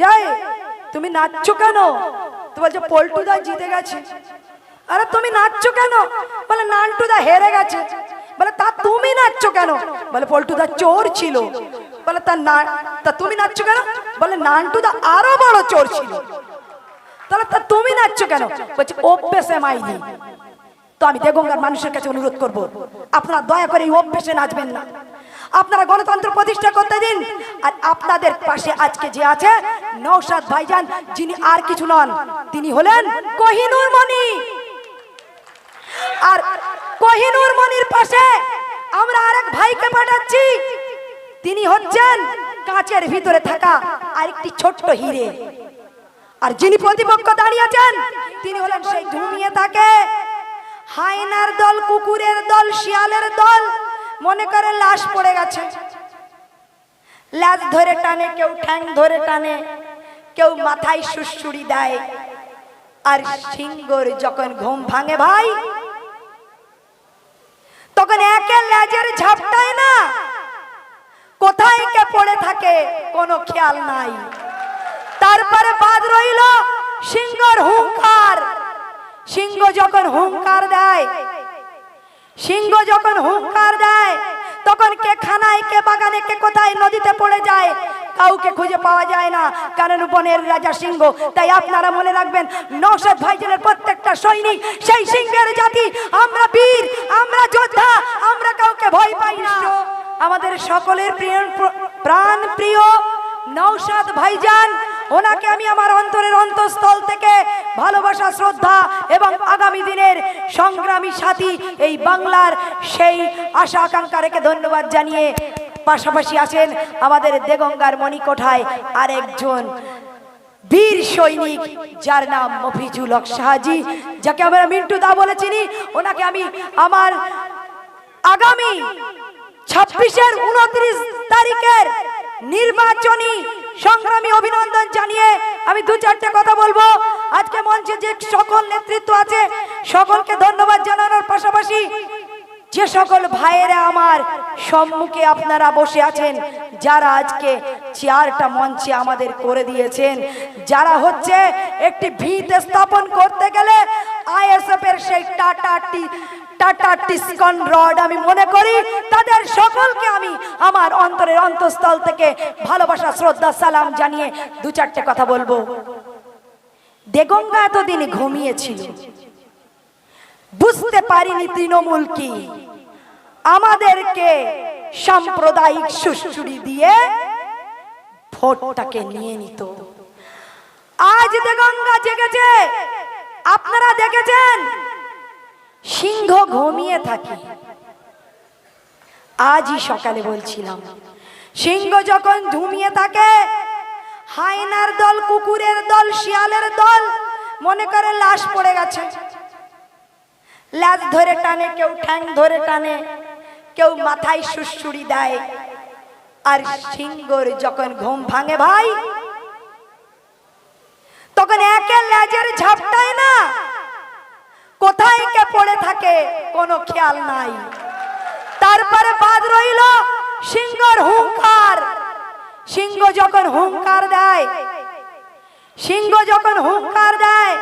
যাই তুমি নাচছো কেন? তো বলছে পল্টুদা জিতে গেছে। আরে তুমি নাচছো কেন? বলে নান্টুদা হেরে গেছে। বলে তা তুমি নাচছো কেন? বলে পল্টুদা চোর ছিল। বলে তা তুমি নাচছো কেন? বলে নান্টুদা আরো বড় চোর ছিল। তাহলে তা তুমি নাচছো কেন? বলছে অভ্যেসে মাইনি। তো আমি দেগঙ্গার মানুষের কাছে অনুরোধ করব, আপনারা দয়া করে এই অভ্যেসে নাচবেন না। আপনারা গণতন্ত্র প্রতিষ্ঠা করতে দিন। আর আপনাদের পাশে আজকে যে আছে নওশাদ ভাইজান, যিনি আর কিছু নন, তিনি হলেন কোহিনূর মণি। আর কোহিনূর মণির পাশে আমরা আরেক ভাইকে পাঠাচ্ছি, তিনি হচ্ছেন কাঁচের ভিতরে থাকা আরেকটি ছোট্ট হিরে। আর যিনি প্রতিপক্ষ দাঁড়িয়ে আছেন তিনি হলেন সেই ঘুমিয়ে থাকে হায়নার দল, কুকুরের দল, শিয়ালের দল। মনে করে লাশ পড়ে গেছে, ল্যাজ ধরে টানে, কেউ ঠ্যাং ধরে টানে, কেউ মাথায় সুড়সুড়ি দেয়। আর সিংহর যখন ঘুম ভাঙে ভাই, তখন একে লেজের ঝাপটায় না, কোথায় কে পড়ে থাকে কোনো খেয়াল নাই। তারপরে বাদ রইল সিংহর হুঙ্কার। সিংহ যখন হুঙ্কার দেয়, সিংহ যখন হুঙ্কার দেয়, তখন কে খানায়, কে বাগানে, কে কোথায় নদীতে পড়ে যায়, কাউকে খুঁজে পাওয়া যায় না, কারণ বনের রাজা সিংহ। তাই আপনারা মনে রাখবেন, নওশাদ ভাইজানের প্রত্যেকটা সৈনিক সেই সিংহের জাতি। আমরা বীর, আমরা যোদ্ধা, আমরা কাউকে ভয় পাই না। আমাদের সকলের প্রাণ প্রিয় নওশাদ ভাইজান, ওনাকে আমি আমার অন্তরের অন্তঃস্থল থেকে ভালোবাসা, শ্রদ্ধা এবং আগামী দিনের সংগ্রামী সাথী, এই বাংলার সেই আশা আকাঙ্ক্ষা রেখে ধন্যবাদ জানিয়ে, পাশাপাশি আছেন আমাদের দেগঙ্গার মণিকোঠায় আরেকজন বীর সৈনিক, যার নাম মফিজুল হক শাহজি, যাকে আমরা মিন্টু দা বলে চিনি। ওনাকে আমি আমার আগামী 26-এর 29 তারিখের নির্বাচনী সংগ্রামী অভিনন্দন জানিয়ে আমি দু চারটে কথা বলবো। আজকে মঞ্চে যে সকল নেতৃত্ব আছে সকলকে ধন্যবাদ জানানোর পাশাপাশি যে সকল ভাইয়েরা আমার সম্মুখে আপনারা বসে আছেন, যারা আজকে চেয়ারটা মঞ্চে আমাদের করে দিয়েছেন, যারা হচ্ছে একটি ভিত স্থাপন করতে গেলে আইএসএফ এর সেই টাটা টিসকন রড আমি মনে করি, তাদের সকলকে আমি আমার অন্তরের অন্তঃস্থল থেকে ভালোবাসা, শ্রদ্ধা, সালাম জানিয়ে দু চারটে কথা বলবো। দেগঙ্গা এতদিন ঘুমিয়েছিল, বুঝতে পারিনি তৃণমূল কি, আমাদেরকে সাম্প্রদায়িক সুশ্রুড়ি দিয়ে ভোটটাকে নিয়ে নিত। আজ দেগঙ্গা জেগেছে, আপনারা দেখেছেন। সিংহ ঘুমিয়ে থাকে। আজই সকালে বলছিলাম, সিংহ যখন ঘুমিয়ে থাকে, হায়নার দল, কুকুরের দল, শিয়ালের দল মনে করে লাশ পড়ে গেছে, ল্যাজ ধরে টানে, কেউ ঠ্যাং ধরে টানে, কেউ মাথায় সুড়সুড়ি দেয়। আর সিংহর যখন ঘুম ভাঙে ভাই, তখন একে লেজের ঝাপটায় না, কোথায় কে পড়ে থাকে কোনো খেয়াল নাই। তারপরে বাদ রইল সিংহর হুঙ্কার। সিংহ যখন হুঙ্কার দেয়, সিংহ যখন হুঙ্কার দেয়,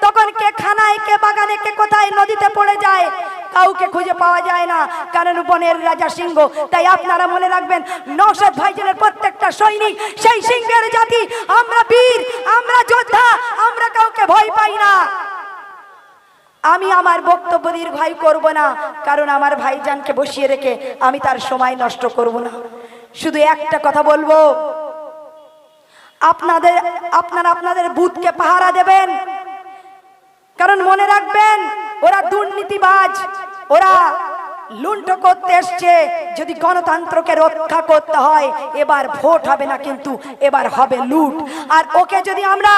তখন কে খানায়, কে বাগানে, কে কোথায় নদীতে পড়ে যায়, কাউকে খুঁজে পাওয়া যায় না, কারণ বনের রাজা সিংহ। তাই আপনারা মনে রাখবেন, নওশাদ ভাইজানের প্রত্যেকটা সৈনিক সেই সিংহের জাতি। আমরা বীর, আমরা যোদ্ধা, আমরা কাউকে ভয় পাই না। আমি আমার বক্তব্য দীর্ঘায়ু করব না, কারণ আমার ভাইজানকে বসিয়ে রেখে আমি তার সময় নষ্ট করব না। শুধু একটা কথা বলবো, আপনারা আপনাদের বুথকে পাহারা দেবেন, কারণ মনে রাখবেন ওরা দুর্নীতিবাজ, ওরা লুণ্ঠ করতে এসছে। যদি গণতন্ত্রকে রক্ষা করতে হয়, এবার ভোট হবে না, কিন্তু এবার হবে লুট। আর ওকে যদি আমরা,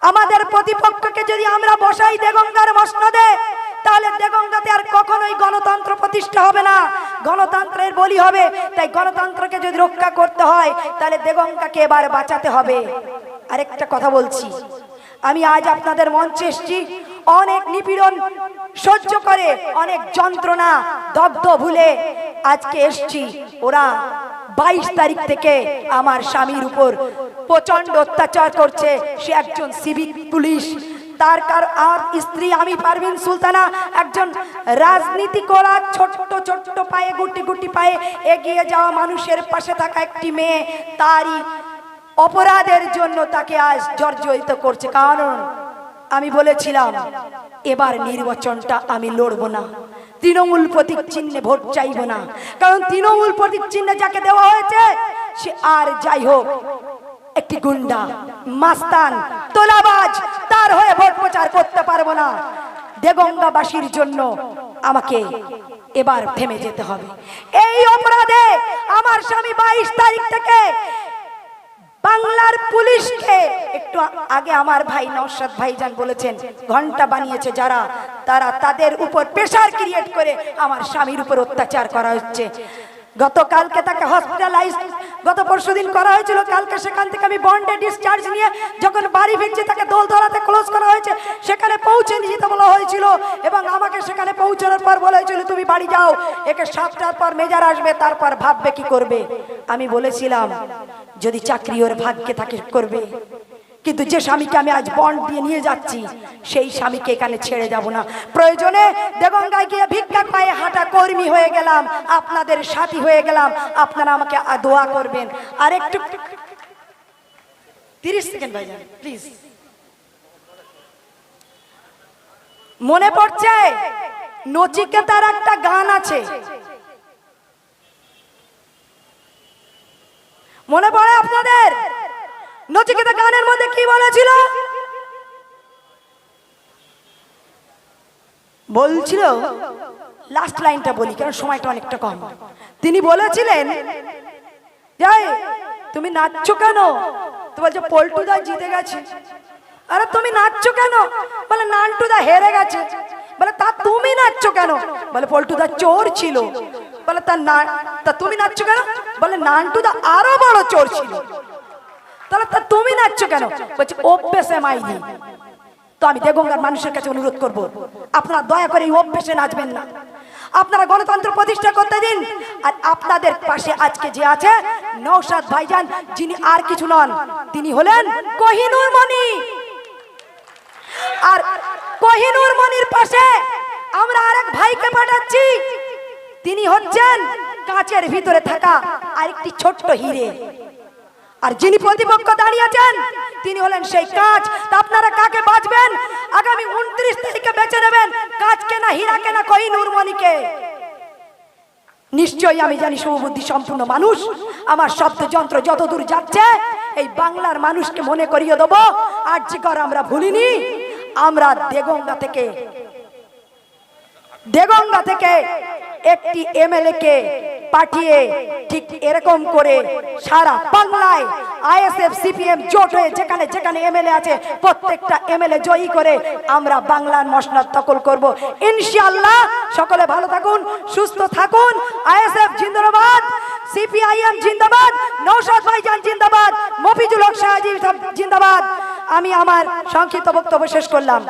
আমাদের প্রতিপক্ষকে যদি আমরা বসাই দেগঙ্গার মসনদে, তাহলে দেগঙ্গাতে আর কখনোই গণতন্ত্র প্রতিষ্ঠা হবে না, গণতন্ত্রের বলি হবে। তাই গণতন্ত্রকে যদি রক্ষা করতে হয়, তাহলে দেগঙ্গাকে এবার বাঁচাতে হবে। আরেকটা কথা বলছি, আমি আজ আপনাদের মঞ্চে এসেছি অনেক নিপীড়ন সহ্য করে, অনেক যন্ত্রণা দগ্ধ ভুলে আজকে এসেছি। ওরা 22 তারিখ থেকে আমার স্বামীর উপর প্রচন্ড অত্যাচার করছে। সে একজন সিভিক পুলিশ, তার আর স্ত্রী আমি পারভিন সুলতানা একজন রাজনীতি করা ছোট্ট ছোট্ট পায়ে গুটি গুটি পায়ে এগিয়ে যাওয়া মানুষের পাশে থাকা একটি মেয়ে, তারই অপরাধের জন্য তাকে আজ জর্জরিত করছে। কারণ আমি বলেছিলাম এবার নির্বাচনটা আমি লড়বো না, তৃণমূল প্রতীক চিহ্নে ভোট চাইব না, কারণ তৃণমূল প্রতীক চিহ্নে যাকে দেওয়া হয়েছে সে আর যাই হোক একটি গুন্ডা, মাস্তান, তোলাবাজ, তার হয়ে ভোট প্রচার করতে পারবো না। দেগঙ্গাবাসীর জন্য আমাকে এবার থেমে যেতে হবে। এই অপরাধে আমার স্বামী 22 তারিখ থেকে বাংলার পুলিশকে, একটু আগে আমার ভাই নওশাদ ভাইজান বলেছেন ঘন্টা বানিয়েছে যারা, তারা তাদের উপর প্রেসার ক্রিয়েট করে আমার স্বামীর উপর অত্যাচার করা হচ্ছে। গতকালকে তাকে হসপিটালাইজ গত পরশুদিন করা হয়েছিল, কালকে সেখান থেকে আমি বন্ডে ডিসচার্জ নিয়ে যখন বাড়ি ফিরছি তাকে দোলতলাতে ক্লোজ করা হয়েছে, সেখানে পৌঁছে যেতে বলা হয়েছিল এবং আমাকে সেখানে পৌঁছানোর পর বলা হয়েছিল তুমি বাড়ি যাও, একে 7টার পর মেজার আসবে, তারপর ভাববে কি করবে। আমি বলেছিলাম যদি চাকরি ওর ভাগ্যে থাকে করবে, কিন্তু যে স্বামীকে আমি আজ বন্ড দিয়ে নিয়ে যাচ্ছি সেই স্বামীকে এখানে ছেড়ে যাব না। প্রয়োজনে দেগঙ্গায় গিয়ে ভিক্ষা পায়ে হাঁটা কর্মী হয়ে গেলাম, আপনাদের সাথী হয়ে গেলাম, আপনারা আমাকে দোয়া করবেন। আর একটু 30 সেকেন্ড ভাইজান প্লিজ। মনে পড়ছে নচিকেতার একটা গান আছে, মনে পড়ে আপনাদের? নচিকেতা গানের মধ্যে কি বলেছিল? বলছিল, লাস্ট লাইনটা বলি কারণ সময়টা অনেকটা কম। তিনি বলেছিলেন যাই তুমি নাচছো কেন? তো বলছে পল্টুদা জিতে গেছে। আরে তুমি নাচছো কেন? বলে নান্টুদা হেরে গেছে। বলে তা তুমি নাচছো কেন? বলে পল্টুদা চোর ছিল। বলে তা তুমি নাচছো কেন? বলে নান্টুদা আরো বড় চোর ছিল। তাহলে তা তুমি নাচছো কেন? বলছে অভ্যেসে মাইনি। তো আমি দেগঙ্গার মানুষের কাছে অনুরোধ করব, আপনারা দয়া করে এই অভ্যেসে নাচবেন না, আপনারা গণতন্ত্র প্রতিষ্ঠা করতে দিন। আর আপনাদের পাশে আজকে যে আছে নওশাদ ভাইজান, যিনি আর কিছু নন, তিনি হলেন কোহিনূর মণি। আর কোহিনূর মণির পাশে আমরা আরেক ভাইকে পাঠাচ্ছি, তিনি হচ্ছেন কাঁচের ভিতরে থাকা আরেকটি ছোট্ট হিরে। আর যিনি প্রতিপক্ষ দাঁড়িয়ে আছেন তিনি হলেন সেই কাঁচ। তা আপনারা কাকে বাঁচবেন? আগামী 29 তারিখে বেছে নেবেন কাঁচকে না হীরাকে না কোহিনূর মণিকে। নিশ্চয়ই আমি জানি শুভবুদ্ধি সম্পূর্ণ মানুষ, আমার শব্দযন্ত্র যতদূর যাচ্ছে এই বাংলার মানুষকে মনে করিয়ে দেবো আরজিকর আমরা ভুলিনি। আমরা দেগঙ্গা থেকে একটি এমএলএ কে পাঠিয়ে ঠিক এরকম করে সারা বাংলায় আইএসএফ সিপিএম জোট হয়ে যেখানে যেখানে এমএলএ আছে প্রত্যেকটা এমএলএ জয়ী করে আমরা বাংলার মসনদ দখল করব ইনশাআল্লাহ। সকলে ভালো থাকুন, সুস্থ থাকুন। আইএসএফ জিন্দাবাদ, সিপিআইএম জিন্দাবাদ, নওশাদ ভাইজান জিন্দাবাদ, মফিজুল হক শাহজি জিন্দাবাদ। আমি আমার সংক্ষিপ্ত বক্তব্য শেষ করলাম।